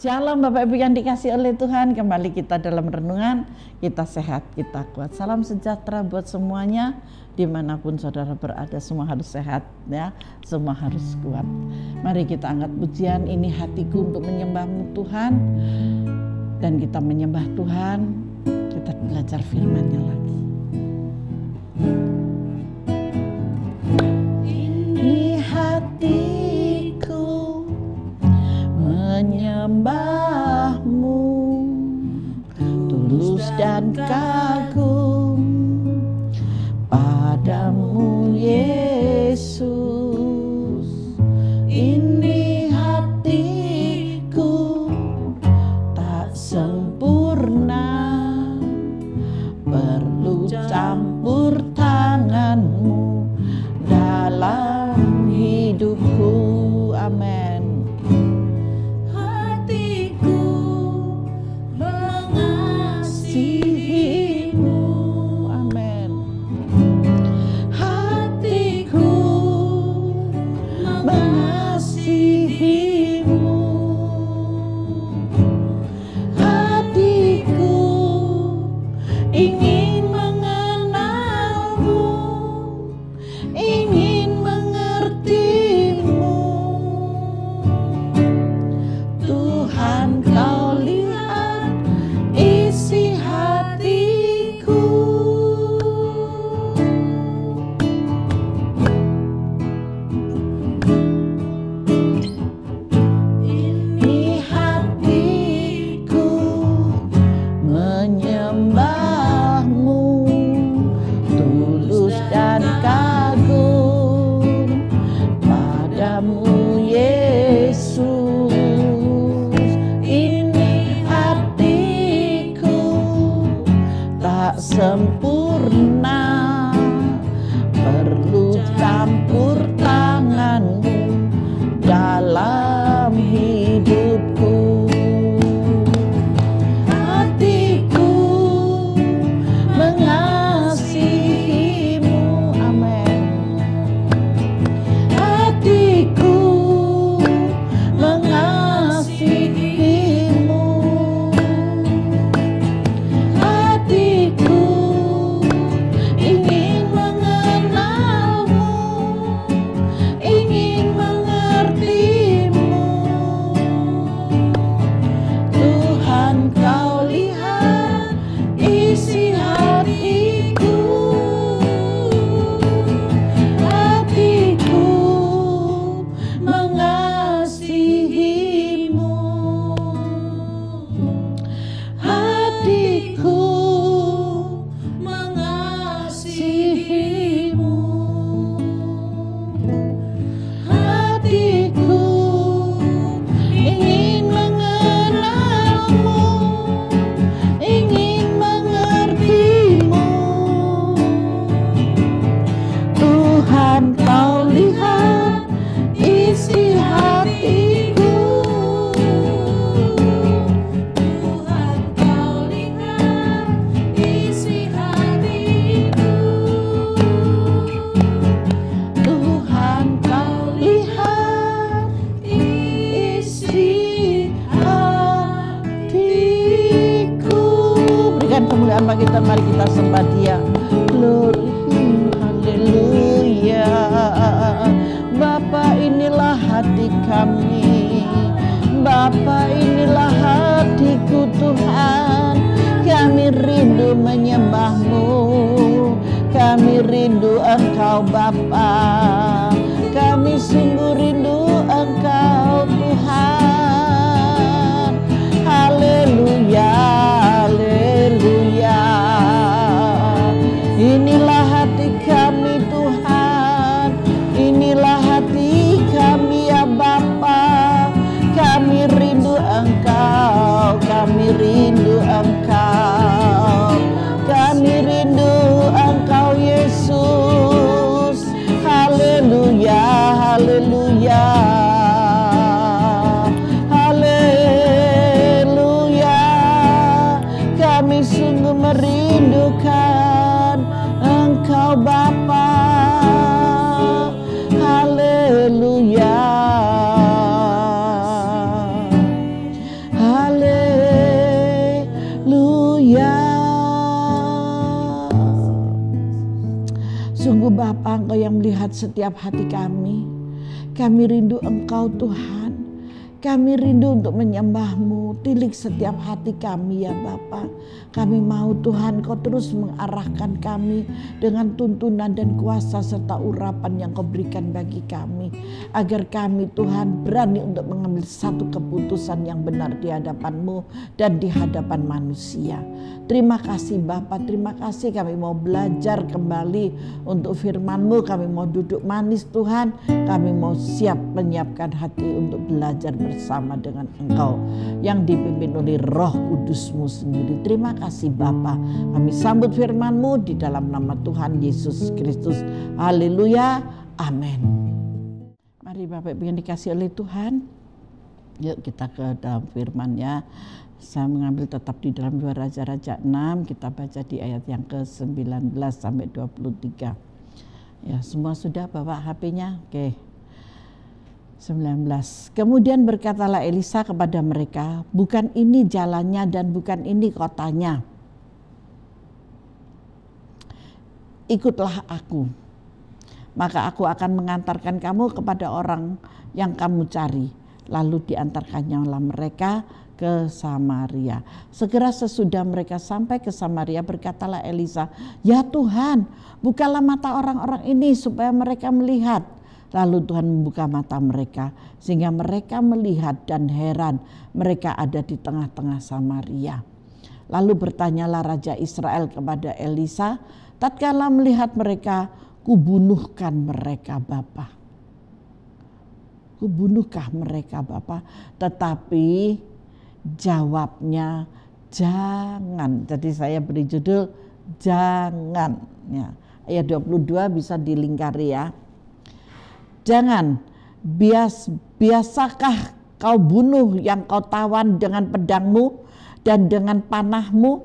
Shalom Bapak Ibu yang dikasih oleh Tuhan, kembali kita dalam renungan, kita sehat, kita kuat. Salam sejahtera buat semuanya, dimanapun saudara berada, semua harus sehat ya, semua harus kuat. Mari kita angkat pujian, ini hatiku untuk menyembah-Mu Tuhan. Dan kita menyembah Tuhan, kita belajar firman-Nya lagi. Ini hatiku menyembah-Mu, tulus dan kagum padamu Yesus. Ini hatiku tak sempurna, perlu campur tangan-Mu dalam hidupku. Amin. Sempurna, perlu campur tangan-Mu dalam hidupku. Hatiku mengasihi-Mu, amin. Hatiku mengasihi-Mu, hatiku ingin mengenal-Mu, ingin mengerti-Mu. Tuhan, Kau lihat isi hatiku. Hatiku mengasihi-Mu, hatiku mengasihi-Mu, hatiku ingin mengenal-Mu, ingin mengerti-Mu. Tuhan, Kau lihat isi hatiku. Tuhan, Kau lihat isi hatiku. Tuhan, Kau lihat isi hatiku. Berikan kemuliaan bagi kita, mari kita sembah Dia. Glory, haleluya. Bapa, inilah hati kami. Bapa, inilah hatiku Tuhan. Kami rindu menyembah-Mu, kami rindu Engkau Bapa. Kami sungguh rindu Engkau Tuhan. Haleluya, haleluya. Inilah hati kami Tuhan, inilah hati kami ya Bapa. Kami rindu Engkau, kami rindu Engkau, kami rindu Engkau Yesus. Haleluya. lihat setiap hati kami. Kami rindu Engkau Tuhan. Kami rindu untuk menyembah-Mu. Tilik setiap hati kami ya Bapa. Kami mau Tuhan Kau terus mengarahkan kami dengan tuntunan dan kuasa serta urapan yang Kau berikan bagi kami. Agar kami Tuhan berani untuk mengambil satu keputusan yang benar di hadapan-Mu dan di hadapan manusia. Terima kasih Bapa, terima kasih kami mau belajar kembali untuk firman-Mu. Kami mau duduk manis Tuhan. Kami mau siap menyiapkan hati untuk belajar bersama dengan Engkau yang dipimpin oleh Roh Kudus-Mu sendiri. Terima kasih Bapa. Kami sambut firman-Mu di dalam nama Tuhan Yesus Kristus. Haleluya. Amin. Mari Bapak Ibu yang dikasih oleh Tuhan. Yuk kita ke dalam firman-Nya. Saya mengambil tetap di dalam 2 Raja-Raja 6. Kita baca di ayat yang ke-19 sampai 23. Ya, semua sudah bawa HP-nya? Oke. 19. Kemudian berkatalah Elisa kepada mereka, bukan ini jalannya dan bukan ini kotanya. Ikutlah aku. Maka aku akan mengantarkan kamu kepada orang yang kamu cari. Lalu diantarkannya mereka ke Samaria. Segera sesudah mereka sampai ke Samaria, berkatalah Elisa, ya Tuhan, bukalah mata orang-orang ini supaya mereka melihat. Lalu Tuhan membuka mata mereka sehingga mereka melihat dan heran mereka ada di tengah-tengah Samaria. Lalu bertanyalah Raja Israel kepada Elisa, tatkala melihat mereka, kubunuhkah mereka Bapa? Kubunuhkah mereka Bapa? Tetapi jawabnya jangan. Jadi saya beri judul jangan. Ya. Ayat 22 bisa dilingkari ya. Jangan, biasakah kau bunuh yang kau tawan dengan pedangmu dan dengan panahmu?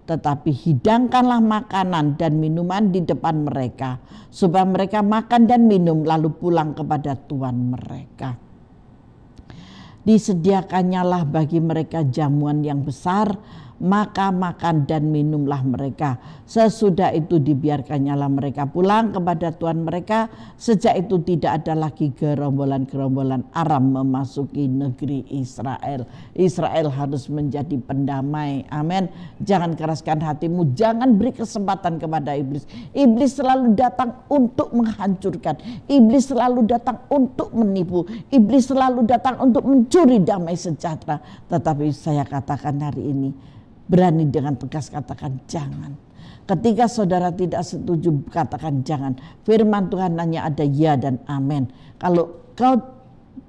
Tetapi hidangkanlah makanan dan minuman di depan mereka, supaya mereka makan dan minum lalu pulang kepada tuan mereka. Disediakannyalah bagi mereka jamuan yang besar, maka makan dan minumlah mereka. Sesudah itu dibiarkannyalah mereka pulang kepada tuan mereka. Sejak itu tidak ada lagi gerombolan-gerombolan Aram memasuki negeri Israel. Israel harus menjadi pendamai. Amin. Jangan keraskan hatimu, jangan beri kesempatan kepada iblis. Iblis selalu datang untuk menghancurkan. Iblis selalu datang untuk menipu. Iblis selalu datang untuk mencuri damai sejahtera. Tetapi saya katakan hari ini, berani dengan tegas katakan jangan. Ketika saudara tidak setuju katakan jangan. Firman Tuhan hanya ada ya dan amin. Kalau kau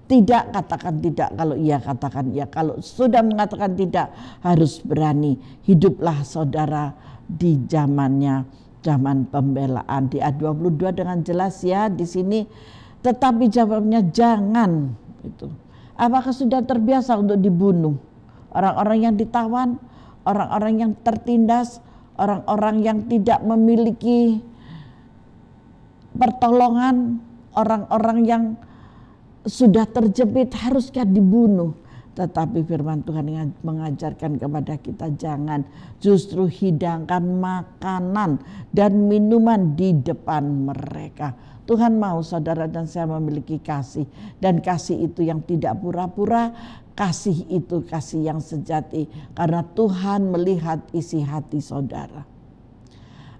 tidak katakan tidak, kalau iya katakan iya. Kalau sudah mengatakan tidak harus berani. Hiduplah saudara di zamannya, zaman pembelaan. Di ayat 22 dengan jelas ya di sini. Tetapi jawabnya jangan. Itu. Apakah sudah terbiasa untuk dibunuh? Orang-orang yang ditawan, orang-orang yang tertindas, orang-orang yang tidak memiliki pertolongan, orang-orang yang sudah terjepit haruskah dibunuh? Tetapi firman Tuhan mengajarkan kepada kita jangan, justru hidangkan makanan dan minuman di depan mereka. Tuhan mau saudara dan saya memiliki kasih, dan kasih itu yang tidak pura-pura. Kasih itu kasih yang sejati, karena Tuhan melihat isi hati saudara.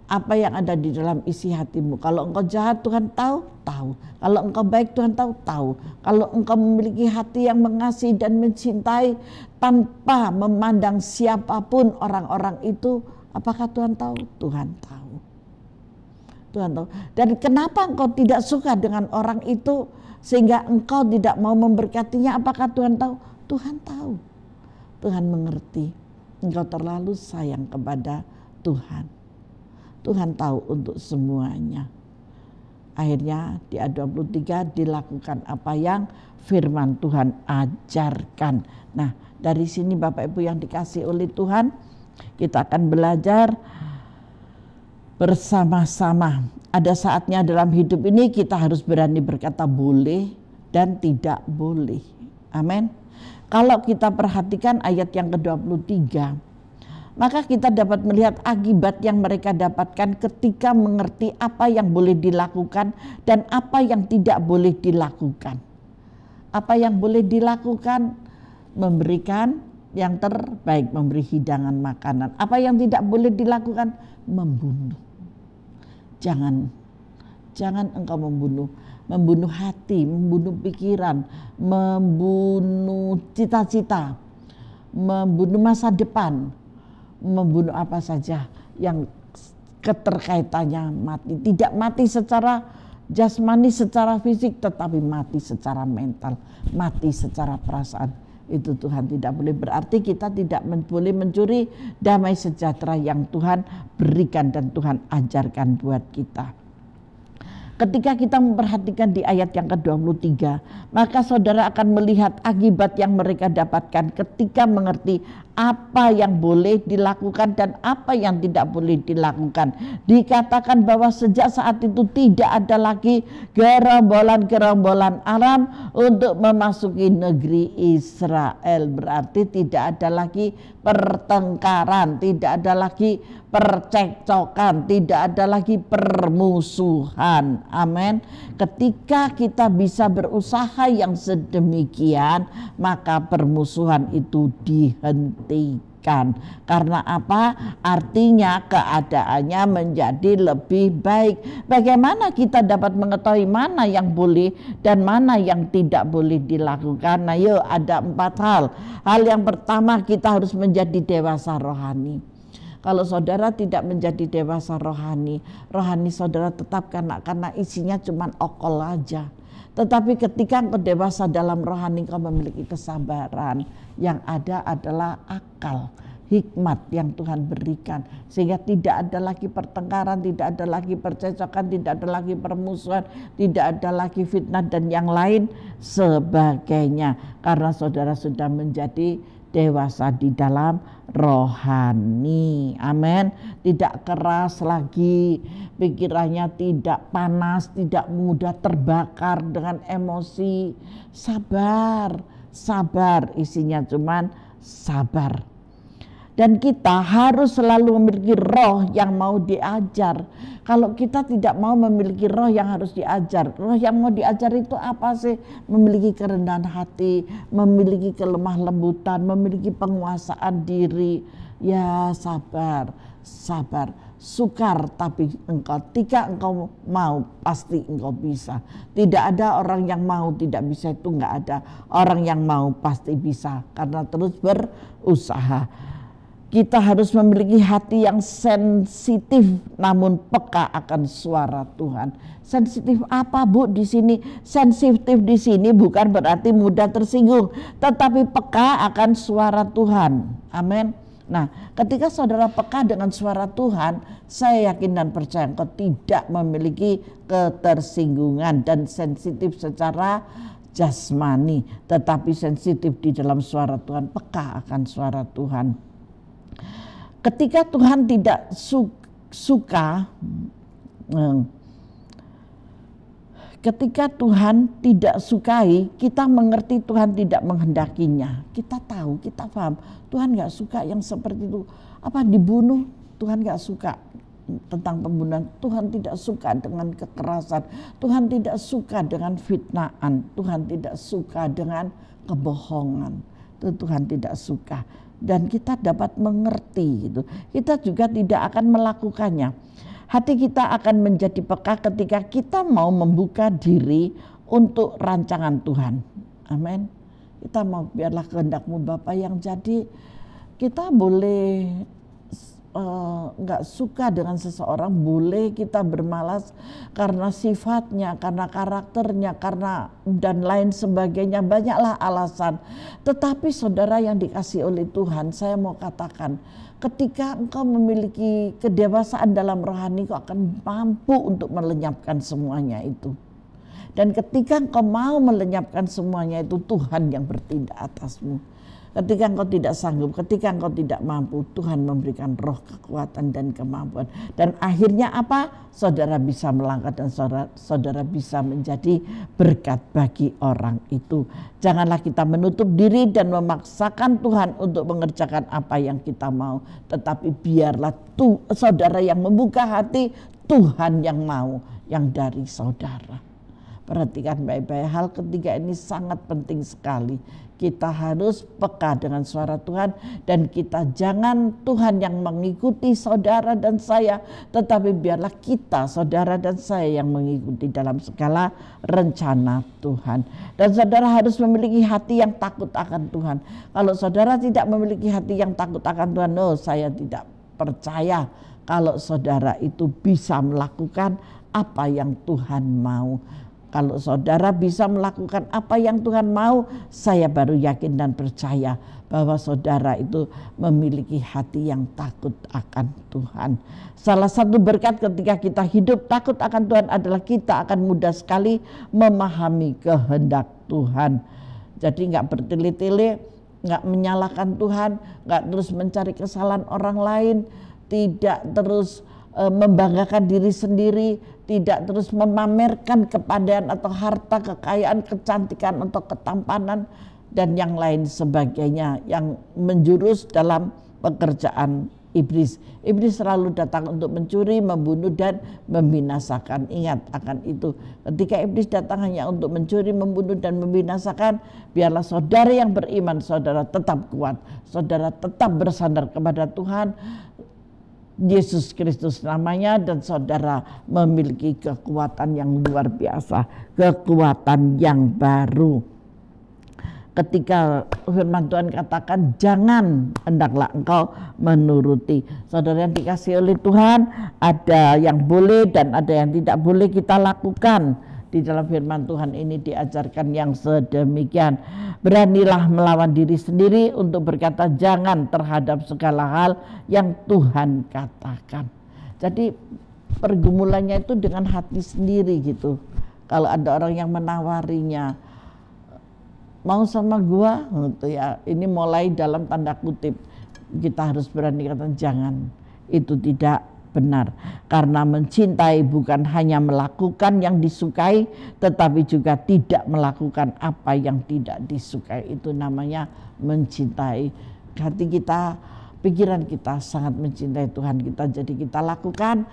Apa yang ada di dalam isi hatimu. Kalau engkau jahat Tuhan tahu. Kalau engkau baik Tuhan tahu. Kalau engkau memiliki hati yang mengasihi dan mencintai tanpa memandang siapapun orang-orang itu, apakah Tuhan tahu? Tuhan tahu. Tuhan tahu. Dan kenapa engkau tidak suka dengan orang itu sehingga engkau tidak mau memberkatinya? Apakah Tuhan tahu? Tuhan tahu. Tuhan mengerti. Engkau terlalu sayang kepada Tuhan. Tuhan tahu untuk semuanya. Akhirnya di ayat 23 dilakukan apa yang firman Tuhan ajarkan. Nah, dari sini Bapak Ibu yang dikasih oleh Tuhan, kita akan belajar bersama-sama. Ada saatnya dalam hidup ini kita harus berani berkata boleh dan tidak boleh. Amin. Kalau kita perhatikan ayat yang ke-23, maka kita dapat melihat akibat yang mereka dapatkan ketika mengerti apa yang boleh dilakukan dan apa yang tidak boleh dilakukan. Apa yang boleh dilakukan? Memberikan yang terbaik, memberi hidangan makanan. Apa yang tidak boleh dilakukan? Membunuh. Jangan engkau membunuh hati, membunuh pikiran, membunuh cita-cita, membunuh masa depan, membunuh apa saja yang keterkaitannya mati. Tidak mati secara jasmani, secara fisik, tetapi mati secara mental, mati secara perasaan. Itu Tuhan tidak boleh. Berarti kita tidak boleh mencuri damai sejahtera yang Tuhan berikan dan Tuhan ajarkan buat kita. Ketika kita memperhatikan di ayat yang ke-23, maka saudara akan melihat akibat yang mereka dapatkan ketika mengerti apa yang boleh dilakukan dan apa yang tidak boleh dilakukan. Dikatakan bahwa sejak saat itu tidak ada lagi gerombolan-gerombolan Aram untuk memasuki negeri Israel. Berarti tidak ada lagi pertengkaran, tidak ada lagi percekcokan, tidak ada lagi permusuhan. Amin. Ketika kita bisa berusaha yang sedemikian, maka permusuhan itu dihentikan. Karena apa? Artinya keadaannya menjadi lebih baik. Bagaimana kita dapat mengetahui mana yang boleh dan mana yang tidak boleh dilakukan? Nah, yuk, ada 4 hal. Hal yang pertama, kita harus menjadi dewasa rohani. Kalau saudara tidak menjadi dewasa rohani saudara tetap karena isinya cuma okol aja. Tetapi ketika engkau dewasa dalam rohani, engkau memiliki kesabaran. Yang ada adalah akal, hikmat yang Tuhan berikan. Sehingga tidak ada lagi pertengkaran, tidak ada lagi percecokan, tidak ada lagi permusuhan, tidak ada lagi fitnah dan yang lain sebagainya. Karena saudara sudah menjadi dewasa di dalam rohani. Amin. Tidak keras lagi, pikirannya tidak panas, tidak mudah terbakar dengan emosi. Sabar, isinya cuman sabar. Dan kita harus selalu memiliki roh yang mau diajar. Kalau kita tidak mau memiliki roh yang harus diajar, roh yang mau diajar itu apa sih? Memiliki kerendahan hati, memiliki kelemah lembutan, memiliki penguasaan diri. Ya, sabar. Sukar, tapi ketika engkau mau, pasti engkau bisa. Tidak ada orang yang mau tidak bisa, itu enggak ada. Orang yang mau pasti bisa karena terus berusaha. Kita harus memiliki hati yang sensitif namun peka akan suara Tuhan. Sensitif apa, Bu? Di sini sensitif di sini bukan berarti mudah tersinggung, tetapi peka akan suara Tuhan. Amin. Nah, ketika saudara peka dengan suara Tuhan, saya yakin dan percaya engkau tidak memiliki ketersinggungan dan sensitif secara jasmani, tetapi sensitif di dalam suara Tuhan, peka akan suara Tuhan. Ketika Tuhan tidak suka, ketika Tuhan tidak sukai, kita mengerti Tuhan tidak menghendakinya. Kita tahu, kita paham, Tuhan gak suka yang seperti itu. Apa, dibunuh? Tuhan gak suka tentang pembunuhan. Tuhan tidak suka dengan kekerasan. Tuhan tidak suka dengan fitnaan. Tuhan tidak suka dengan kebohongan. Itu Tuhan tidak suka. Dan kita dapat mengerti gitu. Kita juga tidak akan melakukannya. Hati kita akan menjadi peka ketika kita mau membuka diri untuk rancangan Tuhan. Amin. Kita mau biarlah kehendak-Mu Bapa yang jadi. Kita boleh nggak suka dengan seseorang, boleh kita bermalas karena sifatnya, karena karakternya, karena dan lain sebagainya, banyaklah alasan. Tetapi saudara yang dikasihi oleh Tuhan, saya mau katakan, ketika engkau memiliki kedewasaan dalam rohani, kau akan mampu untuk melenyapkan semuanya itu. Dan ketika engkau mau melenyapkan semuanya itu, Tuhan yang bertindak atasmu. Ketika engkau tidak sanggup, ketika engkau tidak mampu, Tuhan memberikan roh kekuatan dan kemampuan. Dan akhirnya apa? Saudara bisa melangkah dan saudara bisa menjadi berkat bagi orang itu. Janganlah kita menutup diri dan memaksakan Tuhan untuk mengerjakan apa yang kita mau. Tetapi biarlah saudara yang membuka hati, Tuhan yang mau yang dari saudara. Perhatikan baik-baik, hal ketiga ini sangat penting sekali. Kita harus peka dengan suara Tuhan dan kita jangan Tuhan yang mengikuti saudara dan saya, tetapi biarlah kita, saudara dan saya yang mengikuti dalam segala rencana Tuhan. Dan saudara harus memiliki hati yang takut akan Tuhan. Kalau saudara tidak memiliki hati yang takut akan Tuhan, saya tidak percaya kalau saudara itu bisa melakukan apa yang Tuhan mau. Kalau saudara bisa melakukan apa yang Tuhan mau, saya baru yakin dan percaya bahwa saudara itu memiliki hati yang takut akan Tuhan. Salah satu berkat ketika kita hidup takut akan Tuhan adalah kita akan mudah sekali memahami kehendak Tuhan. Jadi nggak bertele-tele, nggak menyalahkan Tuhan, nggak terus mencari kesalahan orang lain, tidak terus membanggakan diri sendiri, tidak terus memamerkan kepadaan atau harta, kekayaan, kecantikan atau ketampanan dan yang lain sebagainya yang menjurus dalam pekerjaan iblis. Iblis selalu datang untuk mencuri, membunuh dan membinasakan. Ingat akan itu. Ketika iblis datang hanya untuk mencuri, membunuh dan membinasakan, biarlah saudara yang beriman, saudara tetap kuat, saudara tetap bersandar kepada Tuhan Yesus Kristus namanya, dan saudara memiliki kekuatan yang luar biasa, kekuatan yang baru. Ketika firman Tuhan katakan jangan, hendaklah engkau menuruti. Saudara yang dikasihi oleh Tuhan, ada yang boleh dan ada yang tidak boleh kita lakukan. Di dalam firman Tuhan ini diajarkan yang sedemikian. Beranilah melawan diri sendiri untuk berkata jangan terhadap segala hal yang Tuhan katakan. Jadi pergumulannya itu dengan hati sendiri gitu. Kalau ada orang yang menawarinya, mau sama gua gitu ya, ini mulai dalam tanda kutip, kita harus berani kata jangan, itu tidak benar. Karena mencintai bukan hanya melakukan yang disukai, tetapi juga tidak melakukan apa yang tidak disukai. Itu namanya mencintai. Hati kita, pikiran kita sangat mencintai Tuhan kita, jadi kita lakukan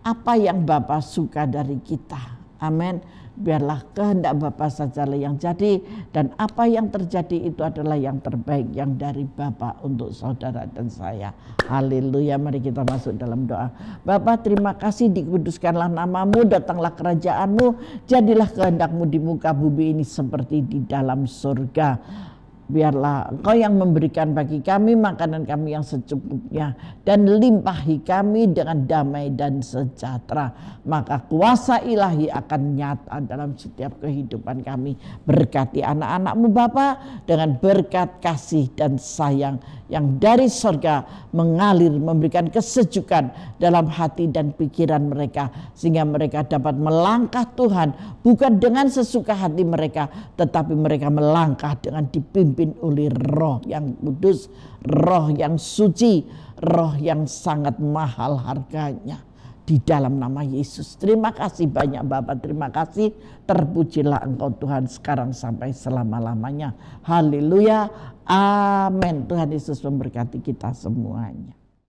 apa yang Bapa suka dari kita. Amin. Biarlah kehendak Bapa sajalah yang jadi, dan apa yang terjadi itu adalah yang terbaik yang dari Bapa untuk saudara dan saya. Haleluya. Mari kita masuk dalam doa. Bapa, terima kasih, dikuduskanlah namamu, datanglah kerajaanmu, jadilah kehendakmu di muka bumi ini seperti di dalam surga. Biarlah Engkau yang memberikan bagi kami makanan kami yang secukupnya, dan limpahi kami dengan damai dan sejahtera. Maka kuasa ilahi akan nyata dalam setiap kehidupan kami. Berkati anak-anak-Mu Bapa dengan berkat kasih dan sayang yang dari surga mengalir, memberikan kesejukan dalam hati dan pikiran mereka, sehingga mereka dapat melangkah Tuhan bukan dengan sesuka hati mereka, tetapi mereka melangkah dengan dipimpin oleh Roh yang kudus, Roh yang suci, Roh yang sangat mahal harganya. Di dalam nama Yesus. Terima kasih banyak Bapa, terima kasih. Terpujilah Engkau Tuhan sekarang sampai selama-lamanya. Haleluya. Amin. Tuhan Yesus memberkati kita semuanya.